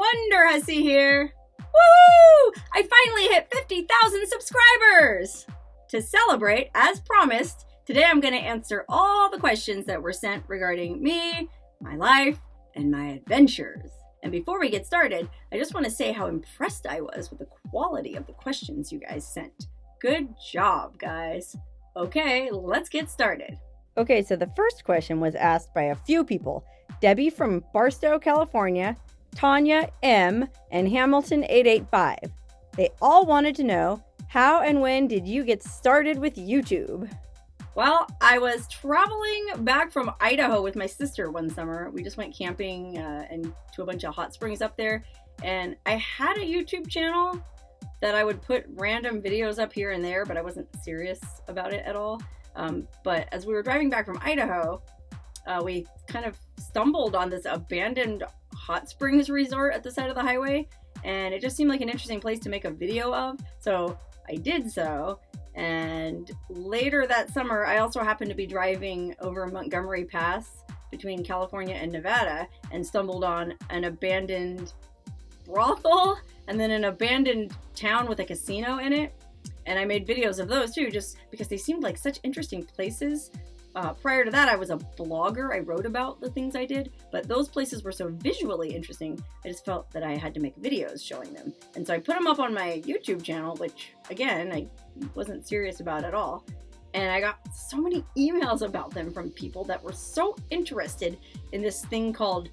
Wonderhussy here. Woohoo! I finally hit 50,000 subscribers! To celebrate, as promised, today I'm going to answer all the questions that were sent regarding me, my life, and my adventures. And before we get started, I just want to say how impressed I was with the quality of the questions you guys sent. Good job, guys. Okay, let's get started. Okay, so the first question was asked by a few people. Debbie from Barstow, California, Tanya M, and Hamilton 885. They all wanted to know, how and when did you get started with YouTube? Well, I was traveling back from Idaho with my sister one summer. We just went camping and to a bunch of hot springs up there. And I had a YouTube channel that I would put random videos up here and there, but I wasn't serious about it at all. But as we were driving back from Idaho, we kind of stumbled on this abandoned hot springs resort at the side of the highway. And it just seemed like an interesting place to make a video of. So I did so. And later that summer, I also happened to be driving over Montgomery Pass between California and Nevada and stumbled on an abandoned brothel and then an abandoned town with a casino in it. And I made videos of those too, just because they seemed like such interesting places. Prior to that, I was a blogger. I wrote about the things I did, but those places were so visually interesting, I just felt that I had to make videos showing them. And so I put them up on my YouTube channel, which, again, I wasn't serious about at all. And I got so many emails about them from people that were so interested in this thing called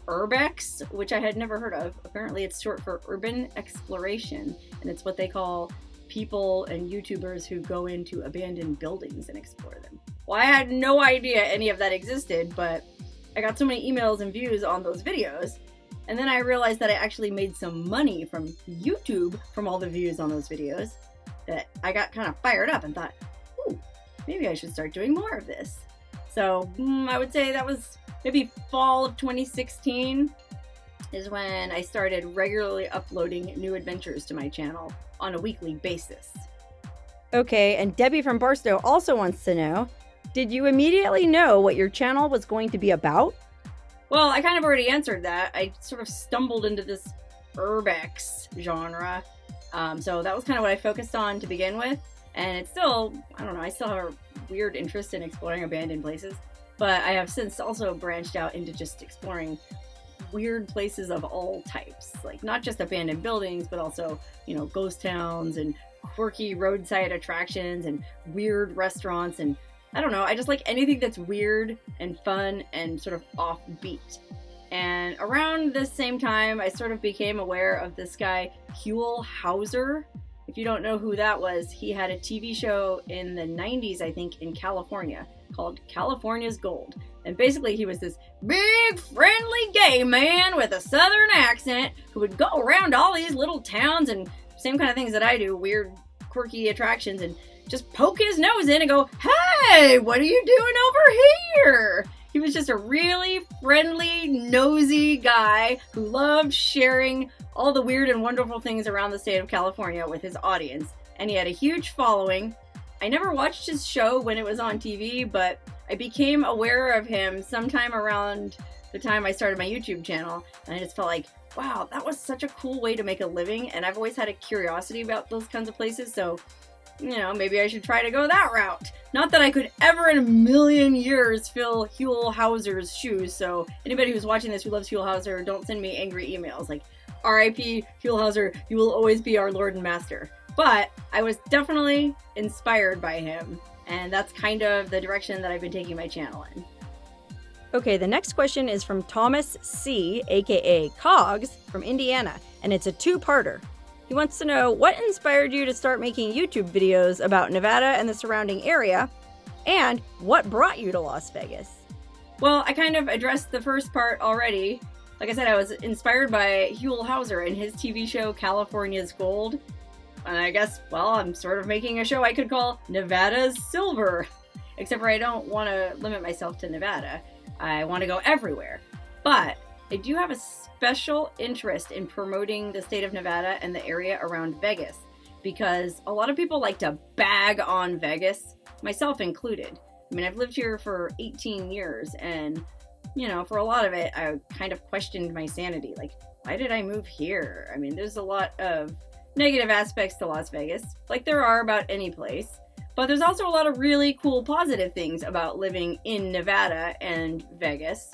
Urbex, which I had never heard of. Apparently, it's short for urban exploration, and it's what they call people and YouTubers who go into abandoned buildings and explore them. Well, I had no idea any of that existed, but I got so many emails and views on those videos. And then I realized that I actually made some money from YouTube from all the views on those videos, that I got kind of fired up and thought, ooh, maybe I should start doing more of this. So I would say that was maybe fall of 2016 is when I started regularly uploading new adventures to my channel on a weekly basis. Okay, and Debbie from Barstow also wants to know, did you immediately know what your channel was going to be about? Well, I kind of already answered that. I sort of stumbled into this urbex genre. So that was kind of what I focused on to begin with. And it's still, I don't know, I still have a weird interest in exploring abandoned places. But I have since also branched out into just exploring weird places of all types. Like not just abandoned buildings, but also, you know, ghost towns and quirky roadside attractions and weird restaurants. And I don't know, I just like anything that's weird and fun and sort of offbeat. And around this same time, I sort of became aware of this guy, Huell Hauser. If you don't know who that was, he had a TV show in the 90s, I think, in California called California's Gold. And basically he was this big, friendly gay man with a southern accent who would go around all these little towns and same kind of things that I do, weird, quirky attractions, and just poke his nose in and go, hey, what are you doing over here? He was just a really friendly, nosy guy who loved sharing all the weird and wonderful things around the state of California with his audience. And he had a huge following. I never watched his show when it was on TV, but I became aware of him sometime around the time I started my YouTube channel. And I just felt like, wow, that was such a cool way to make a living. And I've always had a curiosity about those kinds of places. So, you know, maybe I should try to go that route. Not that I could ever in a million years fill Huell Hauser's shoes. So anybody who's watching this who loves Huell Hauser, don't send me angry emails like, R.I.P. Huell Hauser, you will always be our Lord and Master. But I was definitely inspired by him. And that's kind of the direction that I've been taking my channel in. Okay, the next question is from Thomas C, aka Cogs, from Indiana, and it's a two-parter. He wants to know what inspired you to start making YouTube videos about Nevada and the surrounding area, and what brought you to Las Vegas? Well, I kind of addressed the first part already. Like I said, I was inspired by Huell Hauser and his TV show California's Gold. And I guess, well, I'm sort of making a show I could call Nevada's Silver. Except for I don't want to limit myself to Nevada. I want to go everywhere. But I do have a special interest in promoting the state of Nevada and the area around Vegas, because a lot of people like to bag on Vegas, myself included. I mean, I've lived here for 18 years and, you know, for a lot of it, I kind of questioned my sanity. Like, why did I move here? I mean, there's a lot of negative aspects to Las Vegas, like there are about any place. But there's also a lot of really cool positive things about living in Nevada and Vegas.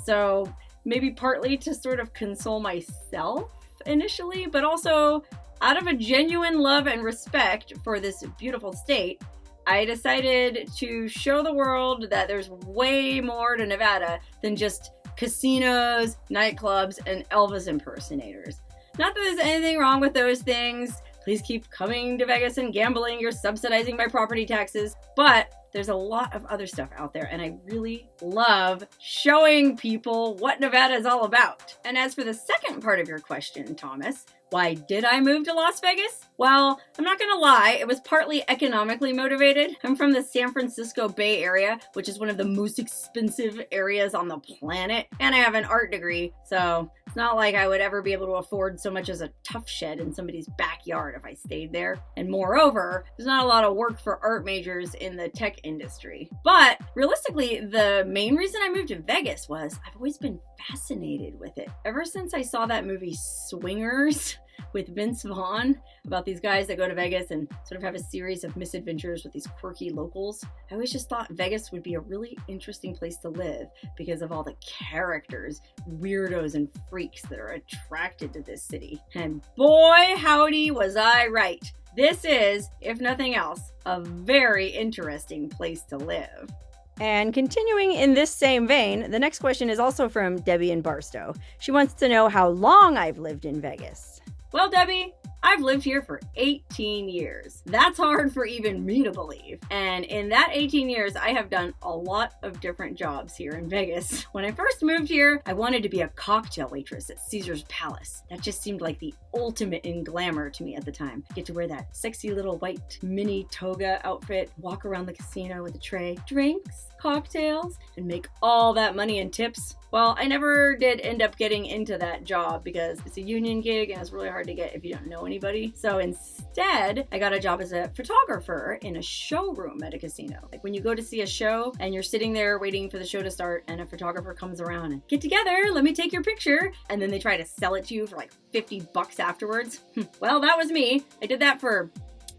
So maybe partly to sort of console myself initially, but also out of a genuine love and respect for this beautiful state, I decided to show the world that there's way more to Nevada than just casinos, nightclubs, and Elvis impersonators. Not that there's anything wrong with those things. Please keep coming to Vegas and gambling. You're subsidizing my property taxes. But there's a lot of other stuff out there, and I really love showing people what Nevada is all about. And as for the second part of your question, Thomas, why did I move to Las Vegas? Well, I'm not gonna lie, it was partly economically motivated. I'm from the San Francisco Bay Area, which is one of the most expensive areas on the planet, and I have an art degree, so it's not like I would ever be able to afford so much as a tough shed in somebody's backyard if I stayed there. And moreover, there's not a lot of work for art majors in the tech industry. But realistically, the main reason I moved to Vegas was I've always been fascinated with it. Ever since I saw that movie Swingers with Vince Vaughn about these guys that go to Vegas and sort of have a series of misadventures with these quirky locals, I always just thought Vegas would be a really interesting place to live because of all the characters, weirdos, and freaks that are attracted to this city. And boy, howdy, was I right. This is, if nothing else, a very interesting place to live. And continuing in this same vein, the next question is also from Debbie in Barstow. She wants to know how long I've lived in Vegas. Well, Debbie, I've lived here for 18 years. That's hard for even me to believe. And in that 18 years, I have done a lot of different jobs here in Vegas. When I first moved here, I wanted to be a cocktail waitress at Caesar's Palace. That just seemed like the ultimate in glamour to me at the time. Get to wear that sexy little white mini toga outfit, walk around the casino with a tray, drinks, cocktails, and make all that money in tips. Well, I never did end up getting into that job because it's a union gig and it's really hard to get if you don't know anybody. So instead, I got a job as a photographer in a showroom at a casino. Like when you go to see a show and you're sitting there waiting for the show to start and a photographer comes around and get together, let me take your picture. And then they try to sell it to you for like $50 afterwards. Well, that was me. I did that for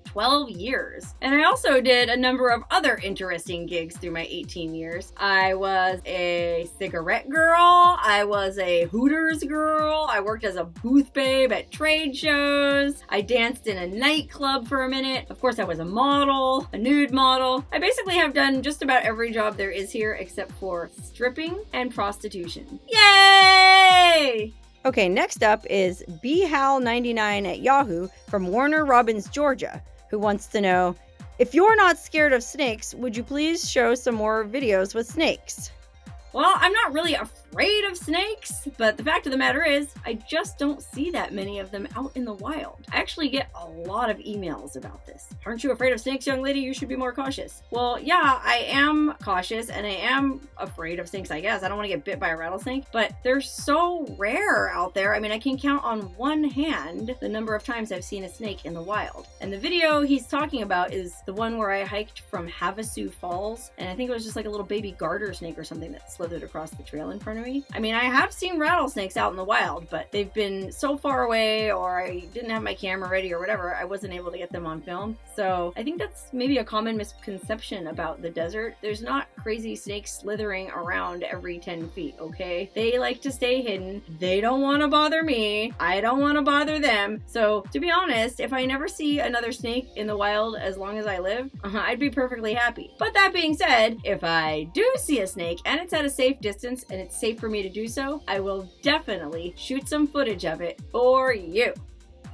12 years. And I also did a number of other interesting gigs through my 18 years. I was a cigarette girl. I was a Hooters girl. I worked as a booth babe at trade shows. I danced in a nightclub for a minute. Of course, I was a model, a nude model. I basically have done just about every job there is here except for stripping and prostitution. Yay! Okay, next up is bhal99 at Yahoo from Warner Robins, Georgia, who wants to know, if you're not scared of snakes, would you please show some more videos with snakes? Well, I'm not really afraid of snakes, but the fact of the matter is, I just don't see that many of them out in the wild. I actually get a lot of emails about this. Aren't you afraid of snakes, young lady? You should be more cautious. Well, yeah, I am cautious and I am afraid of snakes, I guess. I don't want to get bit by a rattlesnake, but they're so rare out there. I mean, I can count on one hand the number of times I've seen a snake in the wild. And the video he's talking about is the one where I hiked from Havasu Falls, and I think it was just like a little baby garter snake or something that slithered across the trail in front of me. I mean, I have seen rattlesnakes out in the wild, but they've been so far away, or I didn't have my camera ready or whatever, I wasn't able to get them on film. So I think that's maybe a common misconception about the desert. There's not crazy snakes slithering around every 10 feet, okay? They like to stay hidden. They don't want to bother me. I don't want to bother them. So to be honest, if I never see another snake in the wild as long as I live, I'd be perfectly happy. But that being said, if I do see a snake and it's at a safe distance and it's safe for me to do so, I will definitely shoot some footage of it for you.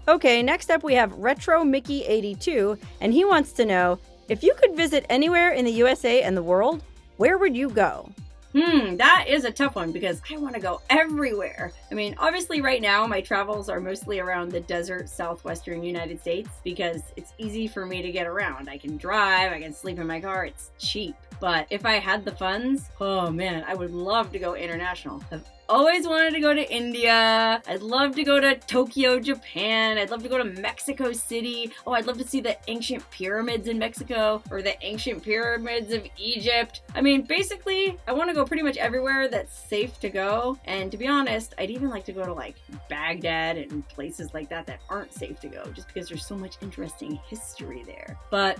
Okay, next up we have Retro Mickey 82, and he wants to know, if you could visit anywhere in the USA and the world, where would you go? That is a tough one because I want to go everywhere. I mean, obviously right now my travels are mostly around the desert southwestern United States because it's easy for me to get around. I can drive, I can sleep in my car, it's cheap. But if I had the funds, oh man, I would love to go international. I've always wanted to go to India. I'd love to go to Tokyo, Japan. I'd love to go to Mexico City. Oh, I'd love to see the ancient pyramids in Mexico or the ancient pyramids of Egypt. I mean, basically, I want to go pretty much everywhere that's safe to go. And to be honest, I'd even like to go to like Baghdad and places like that that aren't safe to go just because there's so much interesting history there. But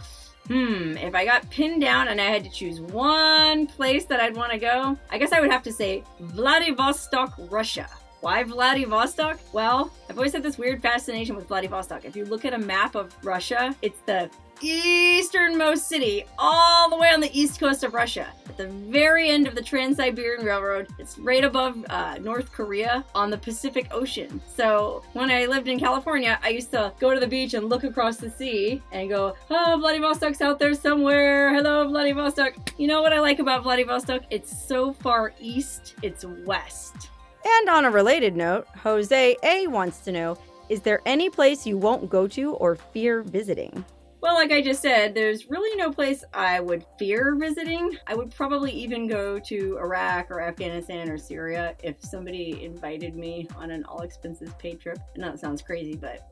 if I got pinned down and I had to choose one place that I'd want to go, I guess I would have to say Vladivostok, Russia. Why Vladivostok? Well, I've always had this weird fascination with Vladivostok. If you look at a map of Russia, it's the easternmost city all the way on the east coast of Russia. At the very end of the Trans-Siberian Railroad, it's right above North Korea on the Pacific Ocean. So when I lived in California, I used to go to the beach and look across the sea and go, oh, Vladivostok's out there somewhere. Hello, Vladivostok. You know what I like about Vladivostok? It's so far east, it's west. And on a related note, Jose A wants to know, is there any place you won't go to or fear visiting? Well, like I just said, there's really no place I would fear visiting. I would probably even go to Iraq or Afghanistan or Syria if somebody invited me on an all-expenses-paid trip. I know that sounds crazy, but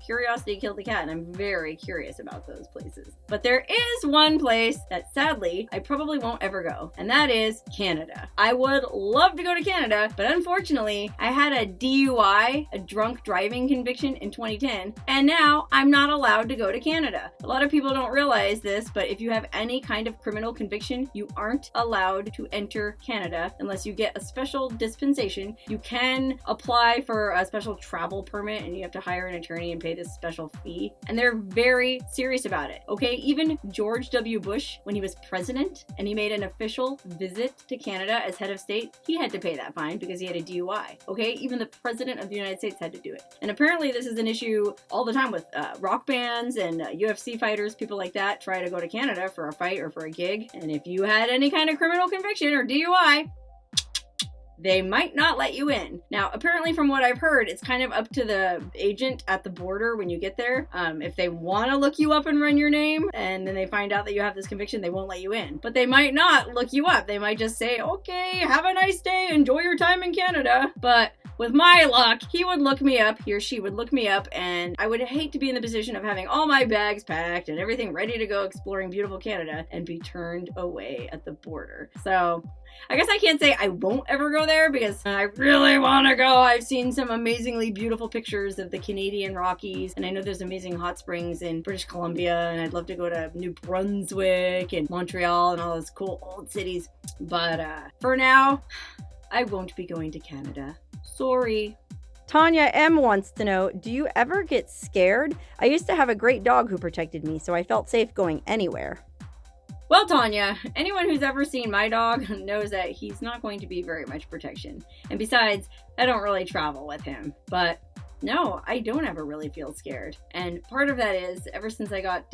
curiosity killed the cat, and I'm very curious about those places. But there is one place that, sadly, I probably won't ever go, and that is Canada. I would love to go to Canada, but unfortunately, I had a DUI, a drunk driving conviction in 2010, and now I'm not allowed to go to Canada. A lot of people don't realize this, but if you have any kind of criminal conviction, you aren't allowed to enter Canada unless you get a special dispensation. You can apply for a special travel permit and you have to hire an attorney and pay this special fee. And they're very serious about it, okay? Even George W. Bush, when he was president and he made an official visit to Canada as head of state, he had to pay that fine because he had a DUI, okay? Even the president of the United States had to do it. And apparently this is an issue all the time with rock bands and UFC fighters, people like that, try to go to Canada for a fight or for a gig. And if you had any kind of criminal conviction or DUI, they might not let you in. Now, apparently from what I've heard, it's kind of up to the agent at the border when you get there. If they want to look you up and run your name, and then they find out that you have this conviction, they won't let you in. But they might not look you up. They might just say, okay, have a nice day, enjoy your time in Canada. But with my luck, he would look me up, he or she would look me up, and I would hate to be in the position of having all my bags packed and everything ready to go exploring beautiful Canada and be turned away at the border. So I guess I can't say I won't ever go there because I really want to go. I've seen some amazingly beautiful pictures of the Canadian Rockies, and I know there's amazing hot springs in British Columbia, and I'd love to go to New Brunswick and Montreal and all those cool old cities. But for now, I won't be going to Canada. Sorry. Tanya M wants to know, do you ever get scared? I used to have a great dog who protected me, so I felt safe going anywhere. Well, Tanya, anyone who's ever seen my dog knows that he's not going to be very much protection. And besides, I don't really travel with him. But no, I don't ever really feel scared. And part of that is, ever since I got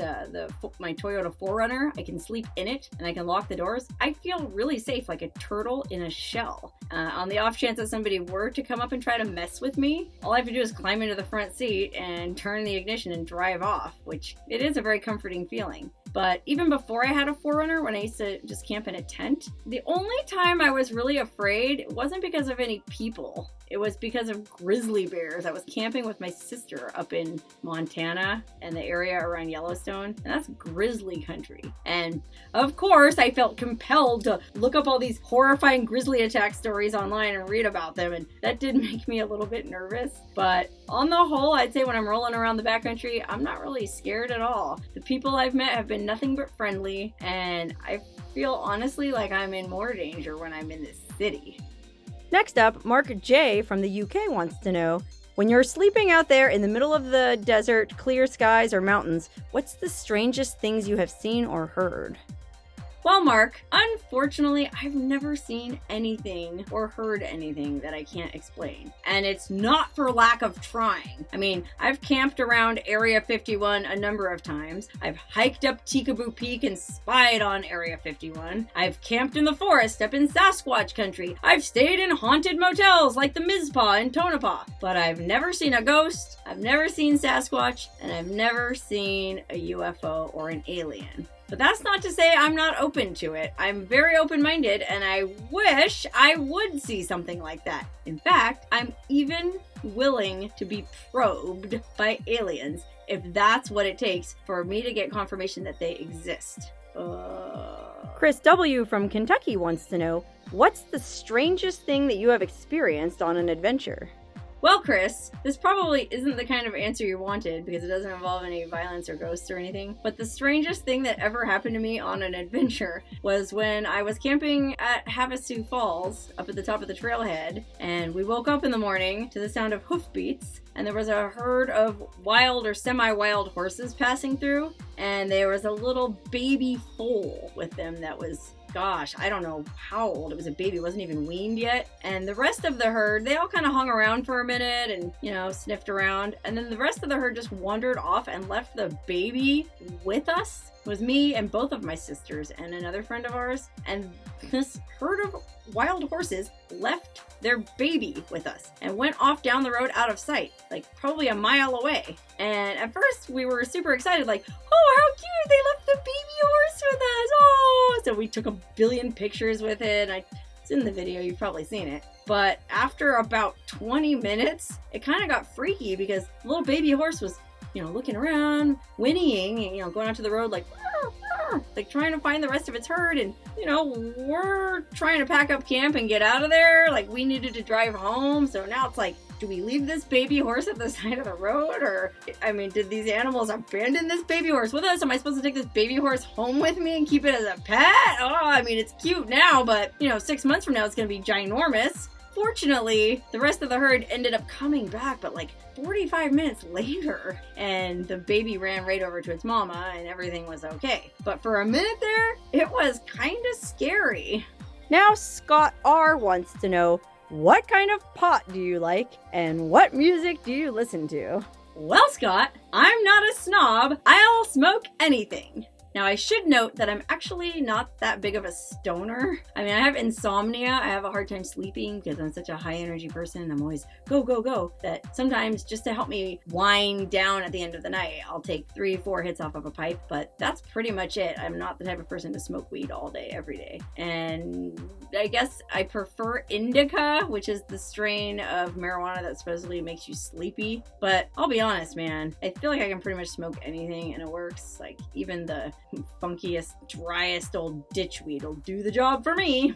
my Toyota 4Runner, I can sleep in it and I can lock the doors. I feel really safe, like a turtle in a shell. On the off chance that somebody were to come up and try to mess with me, all I have to do is climb into the front seat and turn the ignition and drive off, which it is a very comforting feeling. But even before I had a 4Runner, when I used to just camp in a tent, the only time I was really afraid wasn't because of any people. It was because of grizzly bears. I was camping with my sister up in Montana and the area around Yellowstone, and that's grizzly country. And of course, I felt compelled to look up all these horrifying grizzly attack stories online and read about them, and that did make me a little bit nervous. But on the whole, I'd say when I'm rolling around the backcountry, I'm not really scared at all. The people I've met have been nothing but friendly, and I feel honestly like I'm in more danger when I'm in this city. Next up, Mark J from the UK wants to know, when you're sleeping out there in the middle of the desert, clear skies, or mountains, what's the strangest things you have seen or heard? Well, Mark, unfortunately, I've never seen anything or heard anything that I can't explain. And it's not for lack of trying. I mean, I've camped around Area 51 a number of times. I've hiked up Tikaboo Peak and spied on Area 51. I've camped in the forest up in Sasquatch country. I've stayed in haunted motels like the Mizpah in Tonopah. But I've never seen a ghost, I've never seen Sasquatch, and I've never seen a UFO or an alien. But that's not to say I'm not open to it. I'm very open-minded, and I wish I would see something like that. In fact, I'm even willing to be probed by aliens if that's what it takes for me to get confirmation that they exist. Chris W. from Kentucky wants to know, what's the strangest thing that you have experienced on an adventure? Well, Chris, this probably isn't the kind of answer you wanted because it doesn't involve any violence or ghosts or anything, but the strangest thing that ever happened to me on an adventure was when I was camping at Havasu Falls up at the top of the trailhead, and we woke up in the morning to the sound of hoofbeats, and there was a herd of wild or semi-wild horses passing through, and there was a little baby foal with them that was, gosh, I don't know how old. It was a baby, it wasn't even weaned yet. And the rest of the herd, they all kind of hung around for a minute and, sniffed around. And then the rest of the herd just wandered off and left the baby with us. It was me and both of my sisters and another friend of ours. And this herd of wild horses left their baby with us and went off down the road out of sight, like probably a mile away. And at first we were super excited, like, oh, how cute, they left the baby horse with us, oh! So we took a billion pictures with it. It's in the video, you've probably seen it. But after about 20 minutes, it kind of got freaky because the little baby horse was, looking around, whinnying, and, going out to the road like, like trying to find the rest of its herd. And, we're trying to pack up camp and get out of there. Like, we needed to drive home. So now it's like, do we leave this baby horse at the side of the road? Or, did these animals abandon this baby horse with us? Am I supposed to take this baby horse home with me and keep it as a pet? Oh, it's cute now, but, 6 months from now, it's going to be ginormous. Fortunately, the rest of the herd ended up coming back, but like 45 minutes later, and the baby ran right over to its mama and everything was okay. But for a minute there, it was kind of scary. Now Scott R. wants to know, what kind of pot do you like and what music do you listen to? Well, Scott, I'm not a snob. I'll smoke anything. Now, I should note that I'm actually not that big of a stoner. I have insomnia. I have a hard time sleeping because I'm such a high energy person. I'm always go, go, go. That sometimes just to help me wind down at the end of the night, I'll take 3-4 hits off of a pipe, but that's pretty much it. I'm not the type of person to smoke weed all day, every day. And I guess I prefer indica, which is the strain of marijuana that supposedly makes you sleepy. But I'll be honest, man, I feel like I can pretty much smoke anything and it works. Like even the funkiest, driest old ditchweed will do the job for me.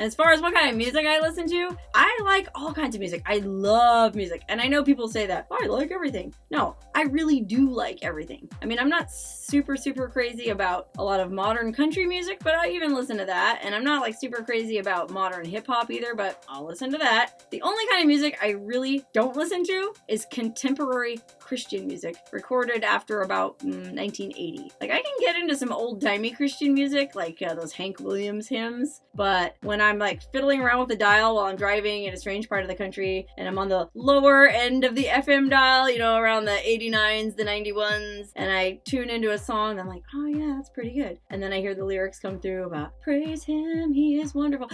And as far as what kind of music I listen to, I like all kinds of music. I love music. And I know people say that, oh, I like everything. No, I really do like everything. I'm not super crazy about a lot of modern country music, but I even listen to that. And I'm not like super crazy about modern hip hop either, but I'll listen to that. The only kind of music I really don't listen to is contemporary Christian music recorded after about 1980. Like I can get into some old-timey Christian music, like those Hank Williams hymns, but when I'm like fiddling around with the dial while I'm driving in a strange part of the country and I'm on the lower end of the FM dial, around the 89s, the 91s, and I tune into a song, I'm like, oh yeah, that's pretty good. And then I hear the lyrics come through about, praise him, he is wonderful.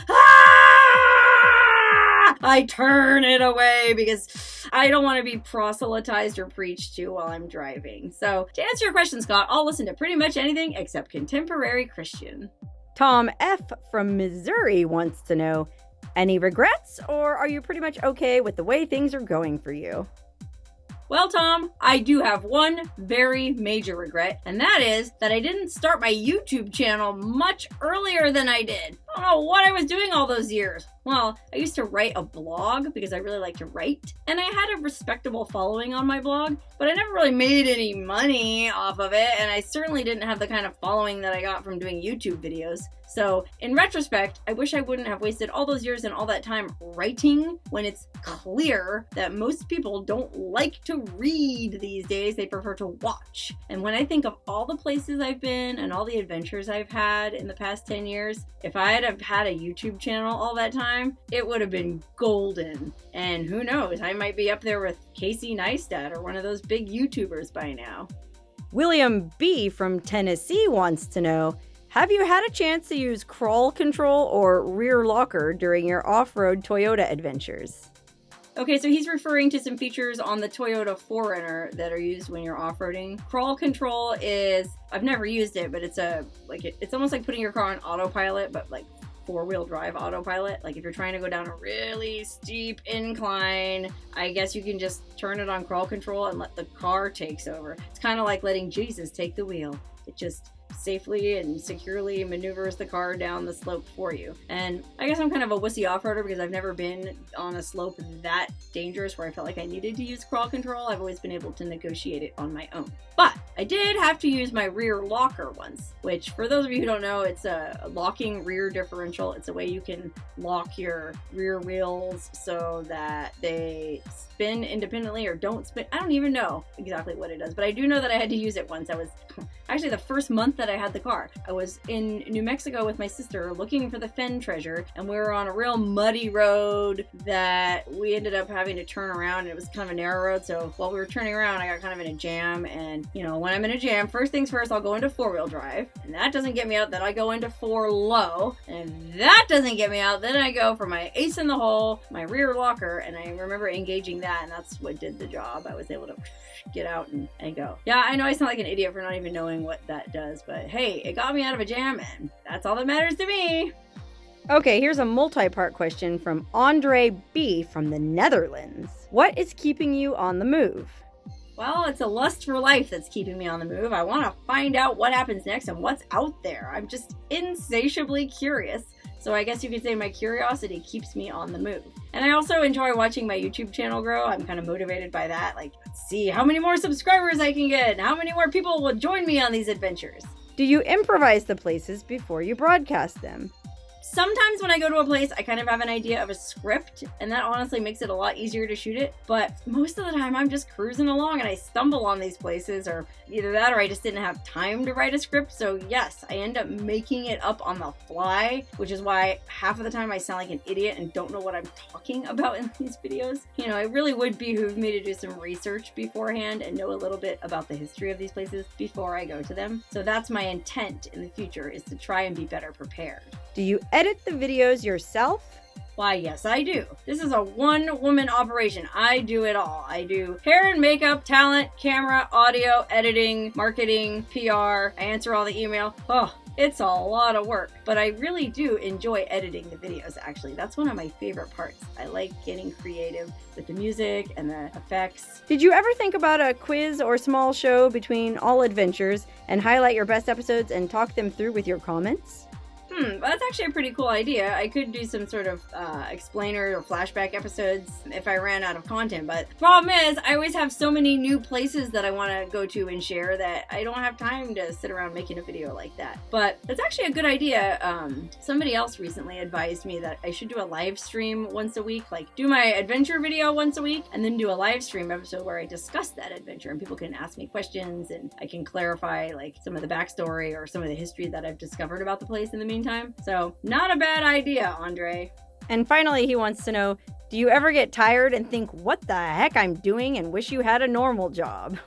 I turn it away because I don't want to be proselytized or preached to while I'm driving. So to answer your question, Scott, I'll listen to pretty much anything except contemporary Christian. Tom F. from Missouri wants to know, any regrets, or are you pretty much okay with the way things are going for you? Well, Tom, I do have one very major regret, and that is that I didn't start my YouTube channel much earlier than I did. I don't know what I was doing all those years. Well, I used to write a blog because I really like to write, and I had a respectable following on my blog, but I never really made any money off of it, and I certainly didn't have the kind of following that I got from doing YouTube videos. So, in retrospect, I wish I wouldn't have wasted all those years and all that time writing when it's clear that most people don't like to read these days. They prefer to watch. And when I think of all the places I've been and all the adventures I've had in the past 10 years, if I had have had a YouTube channel all that time, it would have been golden. And who knows, I might be up there with Casey Neistat or one of those big YouTubers by now. William B. from Tennessee wants to know, have you had a chance to use crawl control or rear locker during your off-road Toyota adventures? Okay, so he's referring to some features on the Toyota 4Runner that are used when you're off-roading. Crawl control is, I've never used it, but it's it's almost like putting your car on autopilot, but like four-wheel drive autopilot. Like if you're trying to go down a really steep incline, I guess you can just turn it on crawl control and let the car takes over. It's kind of like letting Jesus take the wheel. It just safely and securely maneuvers the car down the slope for you. And I guess I'm kind of a wussy off-roader because I've never been on a slope that dangerous where I felt like I needed to use crawl control. I've always been able to negotiate it on my own. But I did have to use my rear locker once, which for those of you who don't know, it's a locking rear differential. It's a way you can lock your rear wheels so that they spin independently or don't spin. I don't even know exactly what it does, but I do know that I had to use it once. I was actually the first month that I had the car. I was in New Mexico with my sister looking for the Fen treasure, and we were on a real muddy road that we ended up having to turn around, and it was kind of a narrow road. So while we were turning around, I got kind of in a jam, and you know, when I'm in a jam, first things first, I'll go into four-wheel drive, and that doesn't get me out. Then I go into four low, and if that doesn't get me out, then I go for my ace in the hole, my rear locker, and I remember engaging that, and that's what did the job. I was able to get out and go. Yeah, I know I sound like an idiot for not even knowing what that does, but hey, it got me out of a jam, and that's all that matters to me. Okay, here's a multi-part question from Andre B. from the Netherlands. What is keeping you on the move? Well, it's a lust for life that's keeping me on the move. I want to find out what happens next and what's out there. I'm just insatiably curious. So I guess you could say my curiosity keeps me on the move. And I also enjoy watching my YouTube channel grow. I'm kind of motivated by that. Like, let's see how many more subscribers I can get and how many more people will join me on these adventures. Do you improvise the places before you broadcast them? Sometimes when I go to a place, I kind of have an idea of a script, and that honestly makes it a lot easier to shoot it. But most of the time, I'm just cruising along and I stumble on these places, or either that or I just didn't have time to write a script. So yes, I end up making it up on the fly, which is why half of the time I sound like an idiot and don't know what I'm talking about in these videos. You know, it really would behoove me to do some research beforehand and know a little bit about the history of these places before I go to them. So that's my intent in the future, is to try and be better prepared. Do you edit the videos yourself? Why, yes, I do. This is a one-woman operation. I do it all. I do hair and makeup, talent, camera, audio, editing, marketing, PR. I answer all the email. Oh, it's a lot of work, but I really do enjoy editing the videos, actually. That's one of my favorite parts. I like getting creative with the music and the effects. Did you ever think about a quiz or small show between all adventures and highlight your best episodes and talk them through with your comments? That's actually a pretty cool idea. I could do some sort of explainer or flashback episodes if I ran out of content, but the problem is I always have so many new places that I want to go to and share that I don't have time to sit around making a video like that. But it's actually a good idea. Somebody else recently advised me that I should do a live stream once a week, like do my adventure video once a week and then do a live stream episode where I discuss that adventure and people can ask me questions and I can clarify like some of the backstory or some of the history that I've discovered about the place in the meantime. So not a bad idea, Andre. And finally, he wants to know, do you ever get tired and think, what the heck I'm doing, and wish you had a normal job?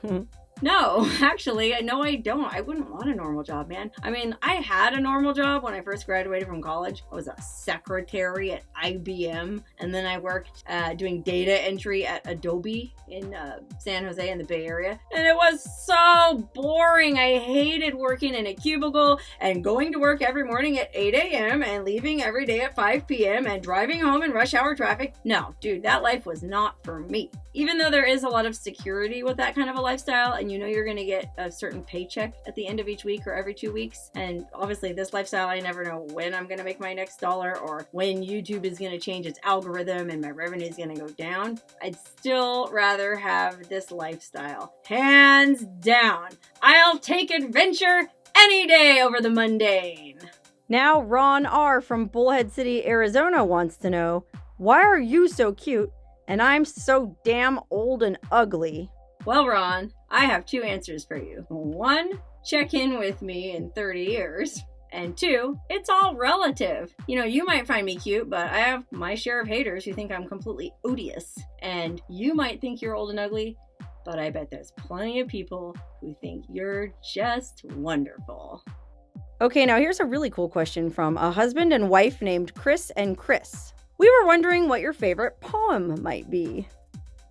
No, actually, no, I don't. I wouldn't want a normal job, man. I mean, I had a normal job when I first graduated from college. I was a secretary at IBM, and then I worked doing data entry at Adobe in San Jose in the Bay Area. And it was so boring. I hated working in a cubicle and going to work every morning at 8 a.m. and leaving every day at 5 p.m. and driving home in rush hour traffic. No, dude, that life was not for me. Even though there is a lot of security with that kind of a lifestyle, and you know you're going to get a certain paycheck at the end of each week or every 2 weeks. And obviously this lifestyle, I never know when I'm going to make my next dollar or when YouTube is going to change its algorithm and my revenue is going to go down. I'd still rather have this lifestyle. Hands down. I'll take adventure any day over the mundane. Now Ron R. from Bullhead City, Arizona wants to know, why are you so cute and I'm so damn old and ugly? Well, Ron, I have two answers for you. One, check in with me in 30 years. And two, it's all relative. You know, you might find me cute, but I have my share of haters who think I'm completely odious. And you might think you're old and ugly, but I bet there's plenty of people who think you're just wonderful. Okay, now here's a really cool question from a husband and wife named Chris and Chris. We were wondering what your favorite poem might be.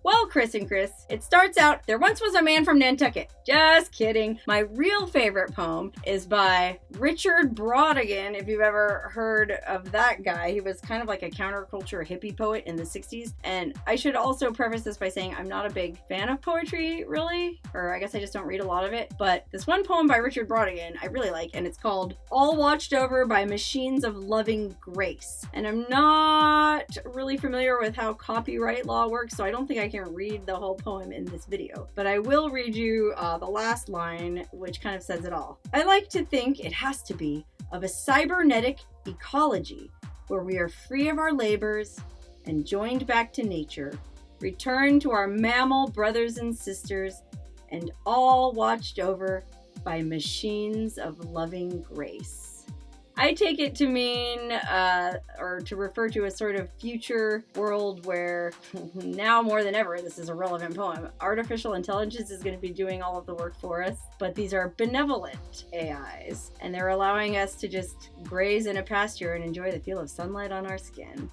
Well, Chris and Chris, it starts out, there once was a man from Nantucket. Just kidding. My real favorite poem is by Richard Brodigan, if you've ever heard of that guy. He was kind of like a counterculture hippie poet in the 60s. And I should also preface this by saying I'm not a big fan of poetry, really. Or I guess I just don't read a lot of it. But this one poem by Richard Brodigan I really like, and it's called All Watched Over by Machines of Loving Grace. And I'm not really familiar with how copyright law works, so I don't think I can read the whole poem in this video, but I will read you the last line, which kind of says it all. I like to think it has to be of a cybernetic ecology where we are free of our labors and joined back to nature, returned to our mammal brothers and sisters, and all watched over by machines of loving grace. I take it to mean, or to refer to a sort of future world where, now more than ever, this is a relevant poem, artificial intelligence is going to be doing all of the work for us, but these are benevolent AIs, and they're allowing us to just graze in a pasture and enjoy the feel of sunlight on our skin.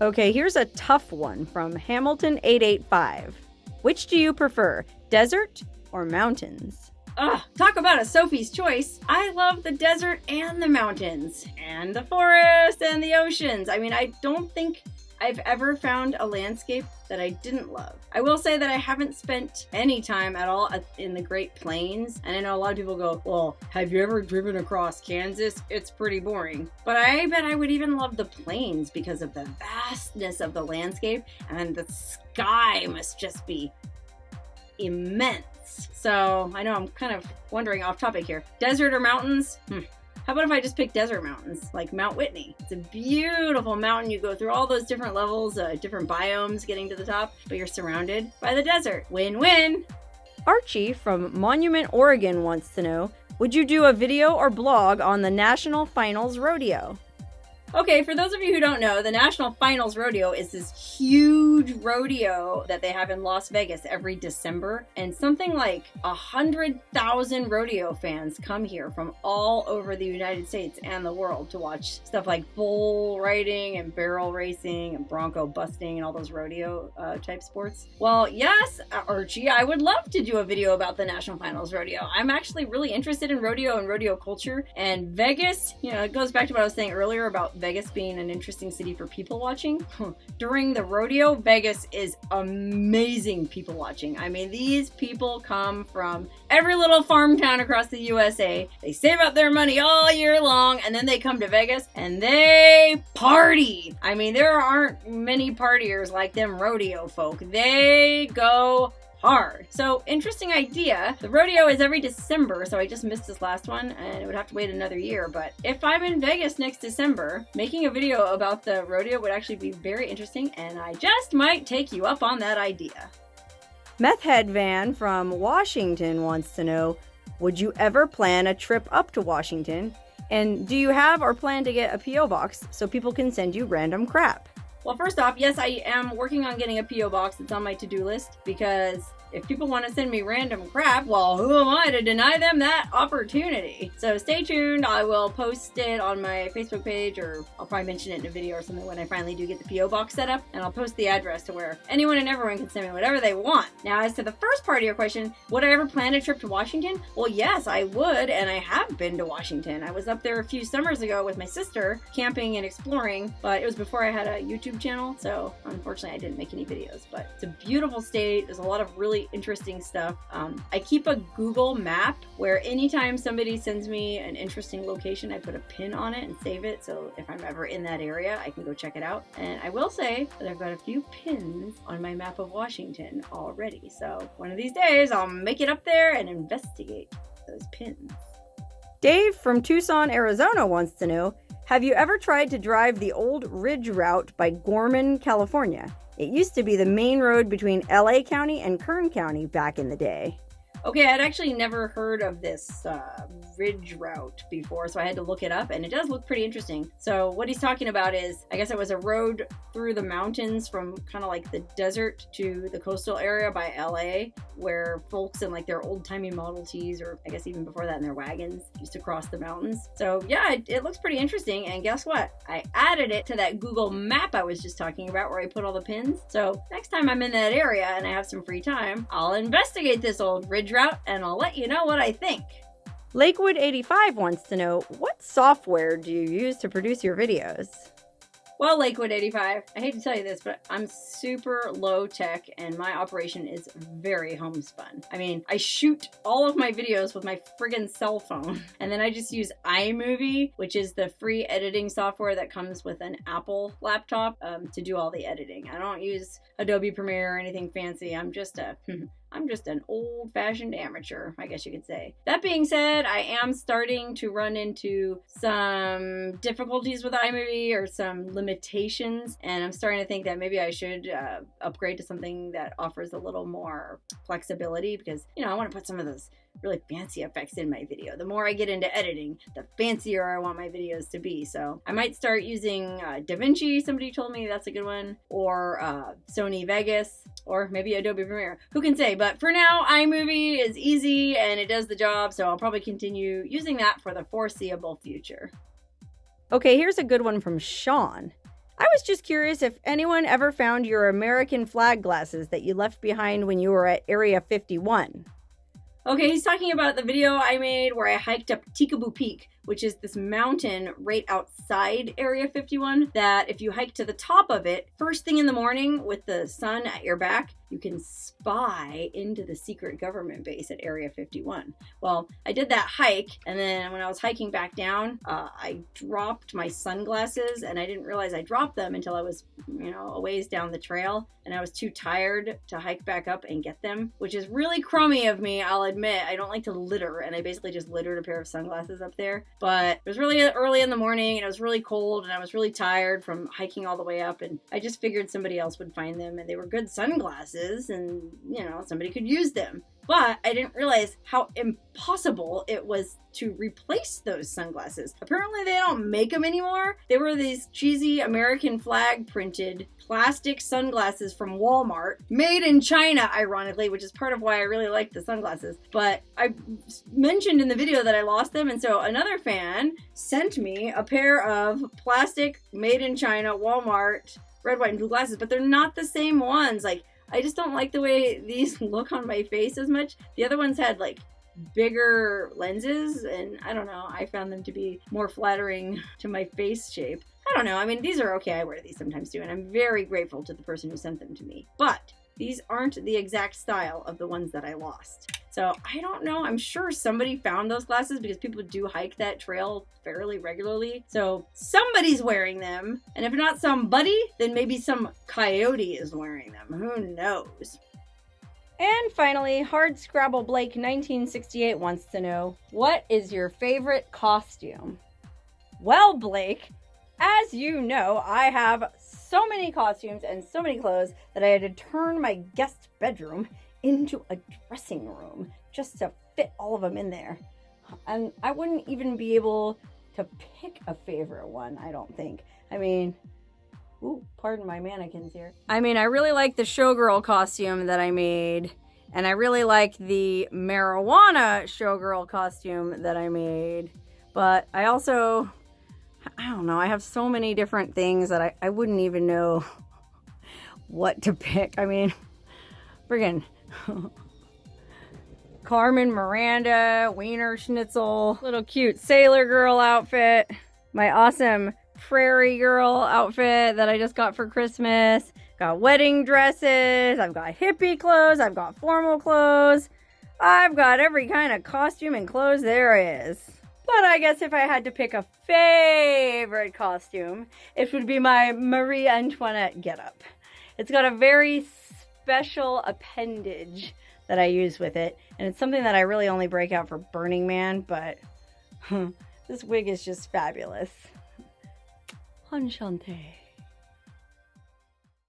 Okay, here's a tough one from Hamilton885. Which do you prefer, desert or mountains? Ugh, talk about a Sophie's choice. I love the desert and the mountains and the forest and the oceans. I mean, I don't think I've ever found a landscape that I didn't love. I will say that I haven't spent any time at all in the Great Plains. And I know a lot of people go, well, have you ever driven across Kansas? It's pretty boring. But I bet I would even love the plains because of the vastness of the landscape. And the sky must just be immense. So I know I'm kind of wandering off topic here. Desert or mountains? How about if I just pick desert mountains, like Mount Whitney? It's a beautiful mountain. You go through all those different levels, different biomes getting to the top, but you're surrounded by the desert. Win-win. Archie from Monument, Oregon wants to know, would you do a video or blog on the National Finals Rodeo? Okay, for those of you who don't know, the National Finals Rodeo is this huge rodeo that they have in Las Vegas every December. And something like 100,000 rodeo fans come here from all over the United States and the world to watch stuff like bull riding and barrel racing and bronco busting and all those rodeo type sports. Well, yes, Archie, I would love to do a video about the National Finals Rodeo. I'm actually really interested in rodeo and rodeo culture. And Vegas, you know, it goes back to what I was saying earlier about Vegas being an interesting city for people watching. During the rodeo, Vegas is amazing people watching. I mean, these people come from every little farm town across the USA. They save up their money all year long, and then they come to Vegas and they party. I mean, there aren't many partiers like them rodeo folk. They go hard. So, interesting idea. The rodeo is every December, so I just missed this last one, and it would have to wait another year. But if I'm in Vegas next December, making a video about the rodeo would actually be very interesting, and I just might take you up on that idea. Methhead Van from Washington wants to know, would you ever plan a trip up to Washington? And do you have or plan to get a P.O. box so people can send you random crap? Well, first off, yes, I am working on getting a P.O. box. It's on my to-do list because if people want to send me random crap, well, who am I to deny them that opportunity? So stay tuned. I will post it on my Facebook page, or I'll probably mention it in a video or something when I finally do get the P.O. box set up, and I'll post the address to where anyone and everyone can send me whatever they want. Now, as to the first part of your question, would I ever plan a trip to Washington? Well, yes, I would, and I have been to Washington. I was up there a few summers ago with my sister, camping and exploring, but it was before I had a YouTube channel, so unfortunately I didn't make any videos. But it's a beautiful state. There's a lot of really interesting stuff. I keep a Google map where anytime somebody sends me an interesting location, I put a pin on it and save it, so if I'm ever in that area, I can go check it out. And I will say that I've got a few pins on my map of Washington already, so one of these days I'll make it up there and investigate those pins. Dave from Tucson, Arizona wants to know, have you ever tried to drive the old Ridge route by Gorman, California? It used to be the main road between LA County and Kern County back in the day. Okay, I'd actually never heard of this ridge route before, so I had to look it up, and it does look pretty interesting. So what he's talking about is, I guess it was a road through the mountains from kind of like the desert to the coastal area by LA, where folks in like their old-timey Model Ts, or I guess even before that in their wagons, used to cross the mountains. So yeah, it looks pretty interesting, and guess what? I added it to that Google map I was just talking about where I put all the pins. So next time I'm in that area and I have some free time, I'll investigate this old ridge route and I'll let you know what I think. Lakewood85 wants to know, what software do you use to produce your videos? Well, Lakewood85, I hate to tell you this, but I'm super low tech and my operation is very homespun. I mean, I shoot all of my videos with my friggin' cell phone, and then I just use iMovie, which is the free editing software that comes with an Apple laptop, to do all the editing. I don't use Adobe Premiere or anything fancy. I'm just an old-fashioned amateur, I guess you could say. That being said, I am starting to run into some difficulties with iMovie or some limitations, and I'm starting to think that maybe I should upgrade to something that offers a little more flexibility, because, you know, I want to put some of those really fancy effects in my video. The more I get into editing, the fancier I want my videos to be. So I might start using DaVinci, somebody told me that's a good one, or Sony Vegas, or maybe Adobe Premiere. Who can say? But for now, iMovie is easy and it does the job, so I'll probably continue using that for the foreseeable future. Okay, here's a good one from Sean. I was just curious if anyone ever found your American flag glasses that you left behind when you were at Area 51. Okay, he's talking about the video I made where I hiked up Tikaboo Peak, which is this mountain right outside Area 51 that if you hike to the top of it, first thing in the morning with the sun at your back, you can spy into the secret government base at Area 51. Well, I did that hike, and then when I was hiking back down, I dropped my sunglasses, and I didn't realize I dropped them until I was, a ways down the trail, and I was too tired to hike back up and get them, which is really crummy of me, I'll admit. I don't like to litter, and I basically just littered a pair of sunglasses up there. But it was really early in the morning, and it was really cold, and I was really tired from hiking all the way up, and I just figured somebody else would find them, and they were good sunglasses, and, somebody could use them. But I didn't realize how impossible it was to replace those sunglasses. Apparently they don't make them anymore. They were these cheesy American flag printed plastic sunglasses from Walmart, made in China, ironically, which is part of why I really like the sunglasses. But I mentioned in the video that I lost them, and so another fan sent me a pair of plastic, made in China, Walmart, red, white, and blue glasses, but they're not the same ones. Like, I just don't like the way these look on my face as much. The other ones had like bigger lenses, and I don't know, I found them to be more flattering to my face shape. I don't know, I mean, these are okay, I wear these sometimes too, and I'm very grateful to the person who sent them to me. But these aren't the exact style of the ones that I lost. So I don't know, I'm sure somebody found those glasses because people do hike that trail fairly regularly. So somebody's wearing them, and if not somebody, then maybe some coyote is wearing them. Who knows? And finally, Hard Scrabble Blake 1968 wants to know, what is your favorite costume? Well, Blake, as you know, I have so many costumes and so many clothes that I had to turn my guest bedroom into a dressing room just to fit all of them in there. And I wouldn't even be able to pick a favorite one, I don't think. I mean, ooh, pardon my mannequins here. I mean, I really like the showgirl costume that I made, and I really like the marijuana showgirl costume that I made. But I also, I don't know, I have so many different things that I wouldn't even know what to pick. I mean, friggin' Carmen Miranda, Wiener Schnitzel, little cute sailor girl outfit, my awesome prairie girl outfit that I just got for Christmas, got wedding dresses, I've got hippie clothes, I've got formal clothes, I've got every kind of costume and clothes there is. But I guess if I had to pick a favorite costume, it would be my Marie Antoinette getup. It's got a very special appendage that I use with it, and it's something that I really only break out for Burning Man, but this wig is just fabulous. Enchanté.